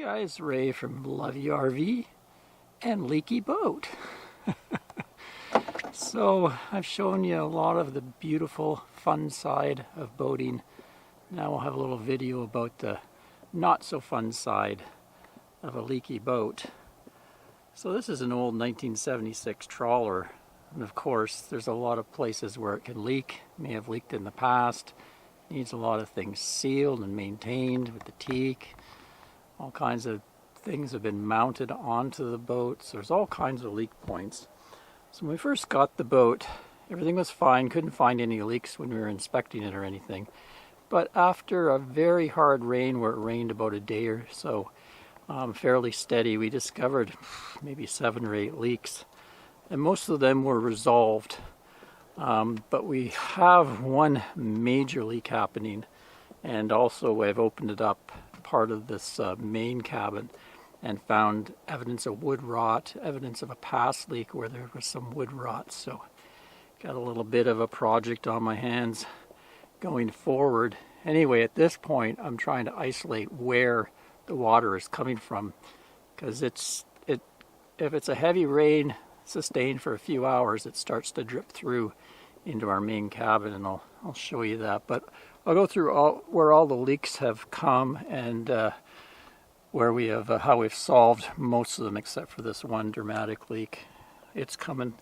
Hi guys, Ray from Lovey RV and Leaky Boat. So I've shown you a lot of the beautiful fun side of boating. Now we'll have a little video about the not so fun side of a leaky boat. So this is an old 1976 trawler, and of course there's a lot of places where it can leak. It may have leaked in the past. Needs a lot of things sealed and maintained with the teak. All kinds of things have been mounted onto the boat, so there's all kinds of leak points. So when we first got the boat, everything was fine, couldn't find any leaks when we were inspecting it or anything. But after a very hard rain, where it rained about a day or so, fairly steady, we discovered maybe 7 or 8 leaks. And most of them were resolved. But we have one major leak happening, and also I've opened it up, part of this main cabin, and found evidence of wood rot, evidence of a past leak where there was some wood rot. So got a little bit of a project on my hands going forward. Anyway, at this point I'm trying to isolate where the water is coming from, because if it's a heavy rain sustained for a few hours, it starts to drip through into our main cabin, and I'll show you that. But I'll go through where all the leaks have come, and where we have how we've solved most of them, except for this one dramatic leak. It's coming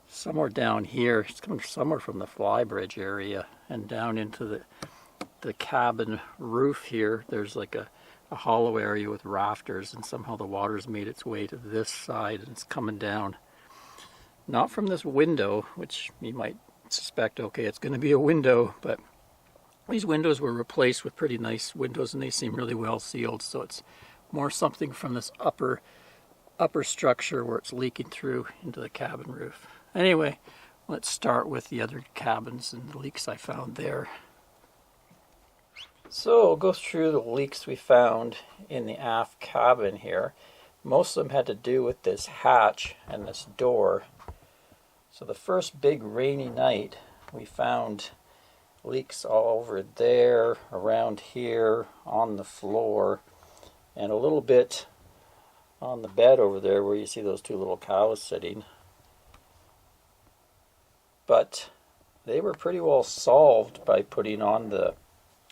somewhere down here. It's coming somewhere from the flybridge area and down into the cabin roof here. There's like a hollow area with rafters, and somehow the water's made its way to this side, and it's coming down. Not from this window, which you might suspect, okay, it's going to be a window, but these windows were replaced with pretty nice windows, and they seem really well sealed, so it's more something from this upper structure where it's leaking through into the cabin roof. Anyway, let's start with the other cabins and the leaks I found there. So I'll go through the leaks we found in the aft cabin here. Most of them had to do with this hatch and this door. So the first big rainy night, we found leaks all over there, around here, on the floor, and a little bit on the bed over there where you see those 2 little cows sitting. But they were pretty well solved by putting on the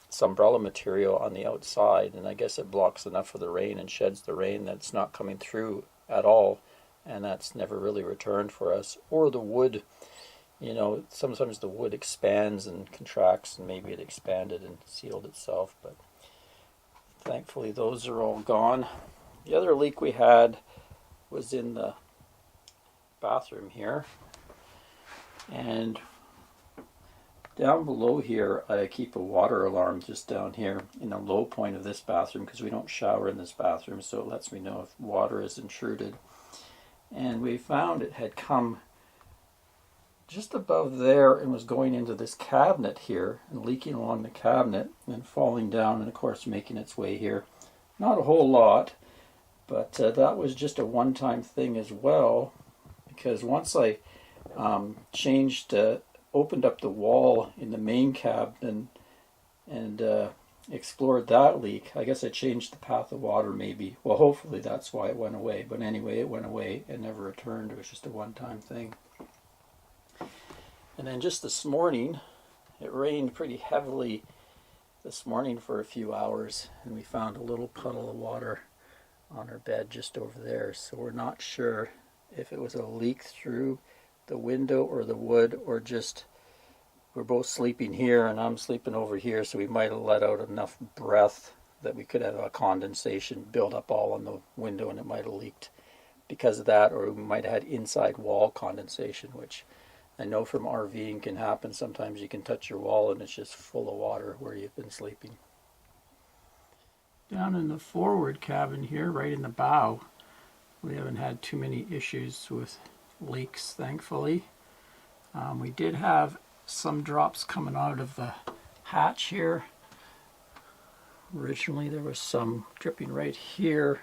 Sunbrella material on the outside, and I guess it blocks enough of the rain and sheds the rain that it's not coming through at all, and that's never really returned for us. Or the wood, you know, sometimes the wood expands and contracts, and maybe it expanded and sealed itself, but thankfully those are all gone. The other leak we had was in the bathroom here, and down below here I keep a water alarm just down here in the low point of this bathroom, because we don't shower in this bathroom, so it lets me know if water is intruded. And we found it had come just above there and was going into this cabinet here and leaking along the cabinet and falling down, and of course making its way here. Not a whole lot, but that was just a one-time thing as well, because once I opened up the wall in the main cabin and explored that leak, I guess I changed the path of water maybe. Well, hopefully that's why it went away. But anyway, it went away and never returned. It was just a one-time thing. And then just this morning, it rained pretty heavily this morning for a few hours, and we found a little puddle of water on our bed just over there. So we're not sure if it was a leak through the window or the wood, or just we're both sleeping here and I'm sleeping over here, so we might have let out enough breath that we could have a condensation build up all on the window, and it might have leaked because of that. Or we might have had inside wall condensation, which I know from RVing can happen. Sometimes you can touch your wall and it's just full of water where you've been sleeping. Down in the forward cabin here, right in the bow, we haven't had too many issues with leaks, thankfully. We did have some drops coming out of the hatch here. Originally there was some dripping right here.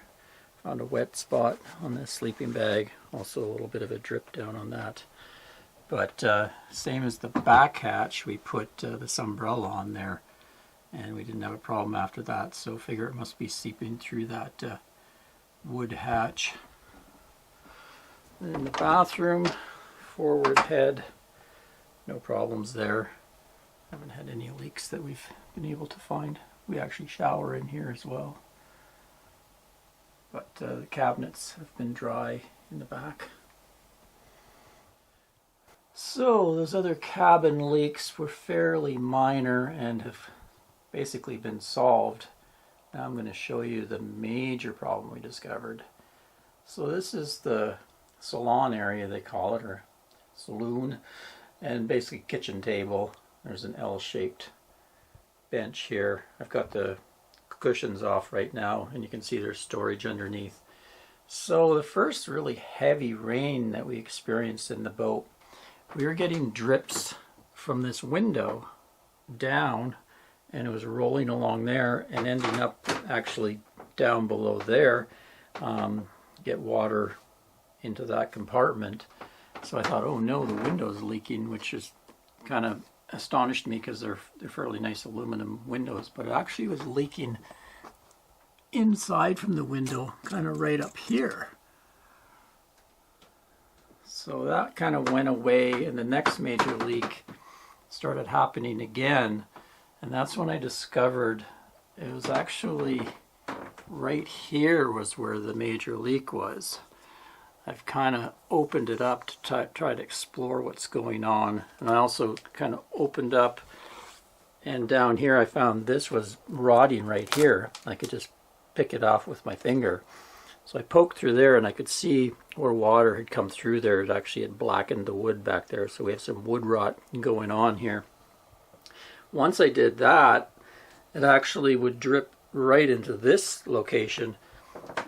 Found a wet spot on this sleeping bag. Also a little bit of a drip down on that. But same as the back hatch, we put the Sunbrella on there, and we didn't have a problem after that. So figure it must be seeping through that wood hatch. And in the bathroom, forward head, no problems there. Haven't had any leaks that we've been able to find. We actually shower in here as well. But the cabinets have been dry in the back. So those other cabin leaks were fairly minor and have basically been solved. Now I'm going to show you the major problem we discovered. So this is the salon area, they call it, or saloon, and basically kitchen table. There's an L-shaped bench here. I've got the cushions off right now, and you can see there's storage underneath. So the first really heavy rain that we experienced in the boat, we were getting drips from this window down, and it was rolling along there and ending up actually down below there, get water into that compartment. So I thought, oh no, the window's leaking, which is kind of astonished me because they're fairly nice aluminum windows, but it actually was leaking inside from the window, kind of right up here. So that kind of went away, and the next major leak started happening again, and that's when I discovered it was actually right here was where the major leak was. I've kind of opened it up to try to explore what's going on, and I also kind of opened up, and down here I found this was rotting right here. I could just pick it off with my finger. So I poked through there and I could see where water had come through there. It actually had blackened the wood back there, so we have some wood rot going on here. Once I did that, it actually would drip right into this location,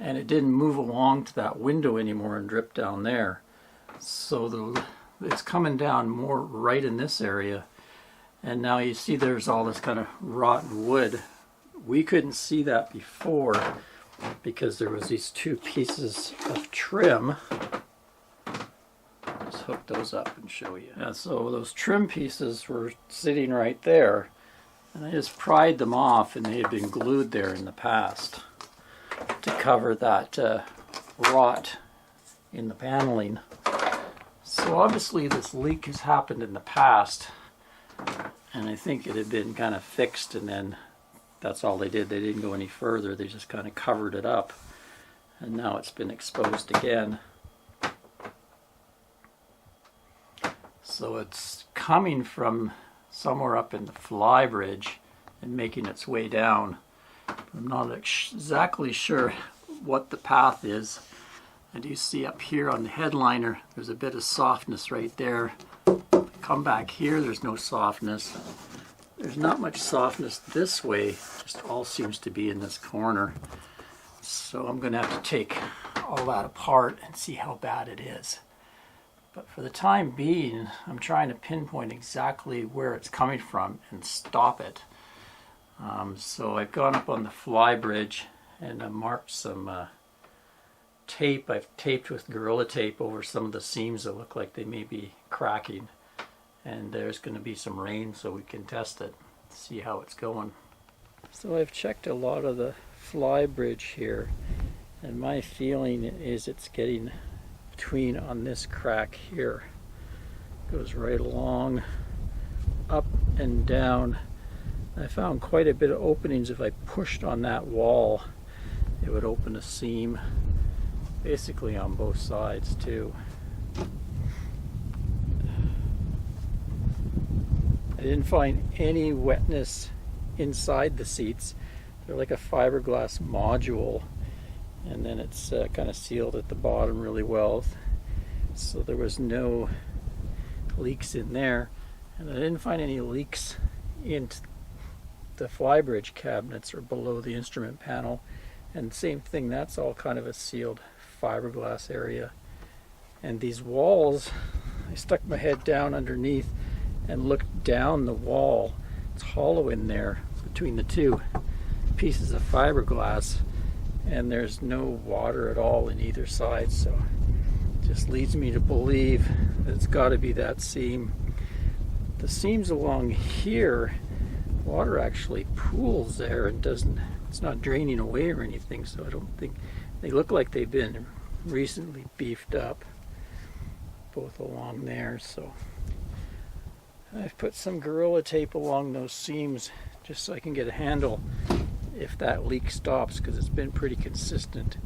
and it didn't move along to that window anymore and drip down there. So it's coming down more right in this area, and now you see there's all this kind of rotten wood. We couldn't see that before because there was these two pieces of trim. Let's hook those up and show you. Yeah, so those trim pieces were sitting right there, and I just pried them off, and they had been glued there in the past to cover that rot in the paneling. So obviously this leak has happened in the past, and I think it had been kind of fixed, and then that's all they did. They didn't go any further. They just kind of covered it up, and now it's been exposed again. So it's coming from somewhere up in the flybridge and making its way down. I'm not exactly sure what the path is. I do see up here on the headliner there's a bit of softness right there. Come back here, there's no softness. There's not much softness this way, just all seems to be in this corner. So I'm going to have to take all that apart and see how bad it is. But for the time being, I'm trying to pinpoint exactly where it's coming from and stop it. So I've gone up on the flybridge and I marked some tape. I've taped with Gorilla Tape over some of the seams that look like they may be cracking. And there's going to be some rain so we can test it, see how it's going. So I've checked a lot of the flybridge here, and my feeling is it's getting between on this crack here. Goes right along, up and down. I found quite a bit of openings. If I pushed on that wall, it would open a seam, basically on both sides too. I didn't find any wetness inside the seats. They're like a fiberglass module, and then it's kind of sealed at the bottom really well, so there was no leaks in there. And I didn't find any leaks in the flybridge cabinets or below the instrument panel, and same thing, that's all kind of a sealed fiberglass area. And these walls, I stuck my head down underneath and looked down the wall. It's hollow in there between the two pieces of fiberglass, and there's no water at all in either side, so it just leads me to believe that it's got to be that seam. The seams along here, water actually pools there and it's not draining away or anything, so I don't think They look like they've been recently beefed up, both along there. So I've put some Gorilla Tape along those seams just so I can get a handle if that leak stops, because it's been pretty consistent.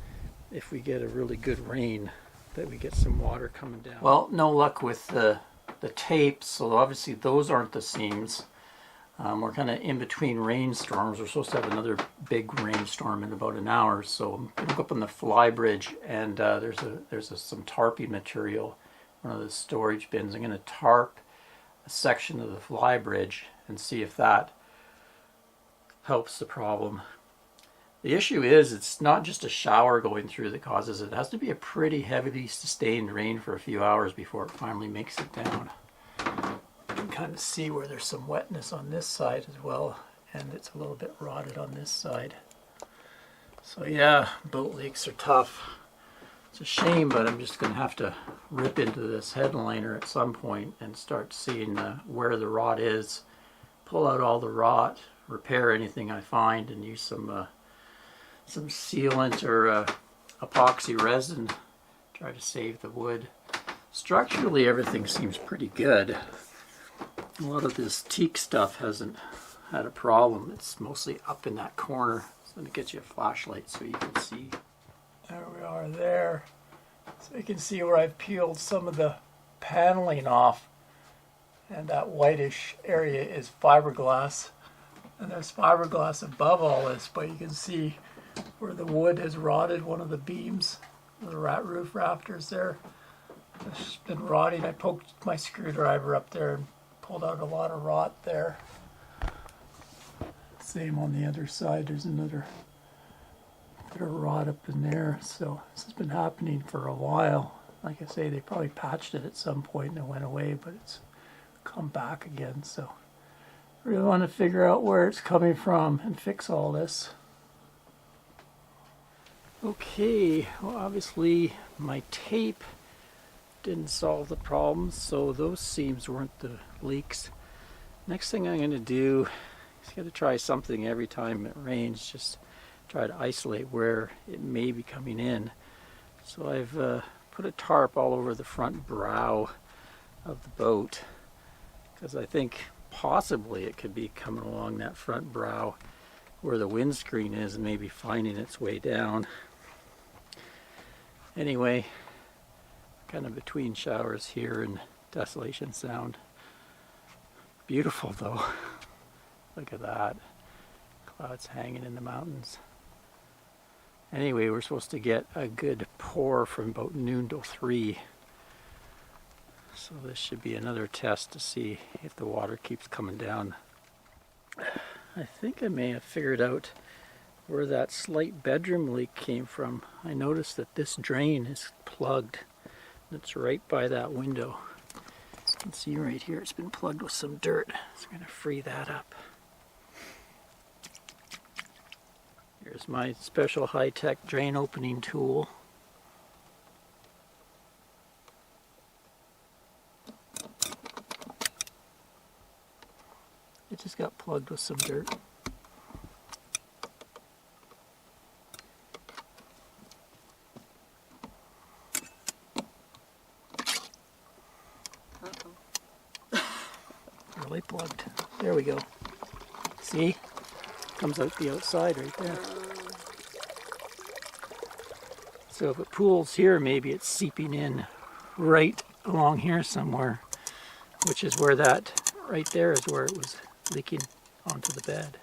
If we get a really good rain, that we get some water coming down. Well, no luck with the tape, so obviously those aren't the seams. We're kind of in between rainstorms. We're supposed to have another big rainstorm in about an hour, so I'm going to go up on the flybridge, and there's some tarpy material, one of the storage bins. I'm going to tarp a section of the flybridge and see if that helps the problem. The issue is, it's not just a shower going through that causes it. It has to be a pretty heavily sustained rain for a few hours before it finally makes it down. You can kind of see where there's some wetness on this side as well, and it's a little bit rotted on this side. So yeah, boat leaks are tough. It's a shame, but I'm just going to have to rip into this headliner at some point and start seeing where the rot is, pull out all the rot, repair anything I find, and use some sealant or epoxy resin, try to save the wood. Structurally, everything seems pretty good. A lot of this teak stuff hasn't had a problem. It's mostly up in that corner. So let me get you a flashlight so you can see. There we are there. So you can see where I've peeled some of the paneling off, and that whitish area is fiberglass. And there's fiberglass above all this, but you can see where the wood has rotted. One of the beams, the roof rafters there, it's been rotting. I poked my screwdriver up there and pulled out a lot of rot there. Same on the other side, there's another bit of rot up in there. So this has been happening for a while. Like I say, they probably patched it at some point and it went away, but it's come back again. So I really want to figure out where it's coming from and fix all this. Okay, well obviously my tape didn't solve the problem, so those seams weren't the leaks. Next thing I'm going to do is got to try something every time it rains, just try to isolate where it may be coming in. So I've put a tarp all over the front brow of the boat, because I think possibly it could be coming along that front brow where the windscreen is and maybe finding its way down. Anyway, kind of between showers here and Desolation Sound. Beautiful though. Look at that. Clouds hanging in the mountains. Anyway, we're supposed to get a good pour from about noon till 3. So this should be another test to see if the water keeps coming down. I think I may have figured out where that slight bedroom leak came from. I noticed that this drain is plugged. It's right by that window. You can see right here it's been plugged with some dirt. So I'm going to free that up. Here's my special high-tech drain opening tool. It just got plugged with some dirt. Really plugged. There we go. See? Comes out the outside right there. So if it pools here, maybe it's seeping in right along here somewhere, which is where that right there is where it was leaking onto the bed.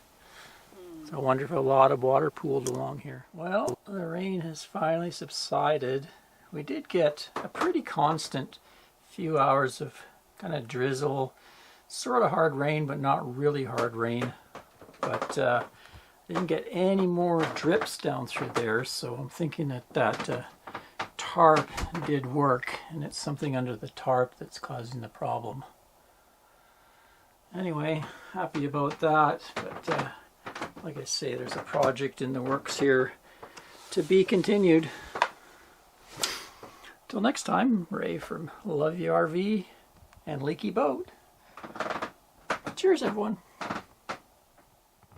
So I wonder if a lot of water pooled along here. Well, the rain has finally subsided. We did get a pretty constant few hours of kind of drizzle, sort of hard rain, but not really hard rain. But I didn't get any more drips down through there, so I'm thinking that that tarp did work, and it's something under the tarp that's causing the problem. Anyway, happy about that, but like I say, there's a project in the works here to be continued. Till next time, Ray from Love You RV and Leaky Boat. Cheers, everyone.